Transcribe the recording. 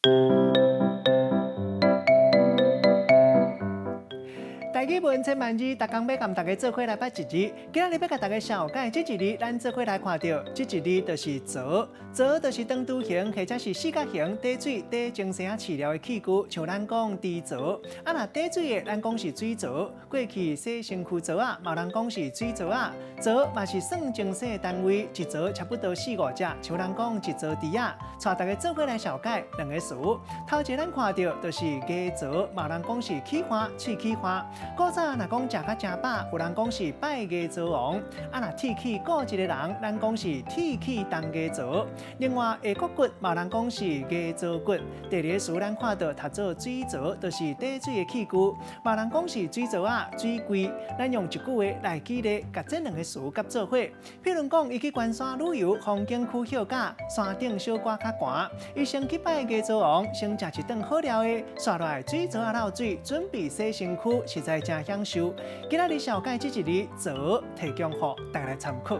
台语文千万字，逐工要甲大家做伙来捌一字。今日要甲大家小解这一字，咱做伙来看到这一字就是槽。槽就是长柱形或者是四角形底水底精细饲料的器具，像咱讲猪槽。若底水的，咱讲是水槽。过去洗身躯槽啊，嘛有人讲是水槽啊。槽嘛是算精细的单位，一槽差不多4、5只，像咱讲一槽猪啊。带大家做伙来小解两个词。头一咱看到就是鸡槽，嘛有人讲是起花、喙起花。古早若讲食甲真饱，有人讲是拜鸡槽王；若铁起顾一个人，咱讲是铁起当鸡槽。另外下骨骨嘛有人讲是鸡槽骨。第二个词咱看到读做水槽，就是底水的器具，嘛有人讲是水槽啊、水柜。咱用一句话来举例，甲这两个词夹做伙。譬如讲，伊去关山旅游，风景区休假，山顶小歌较寒，伊先去拜鸡槽王，先食一顿好料的，刷落来水槽啊漏水，准备洗身躯，实在真享受。今仔日小解这一字槽，提供予大家来参考。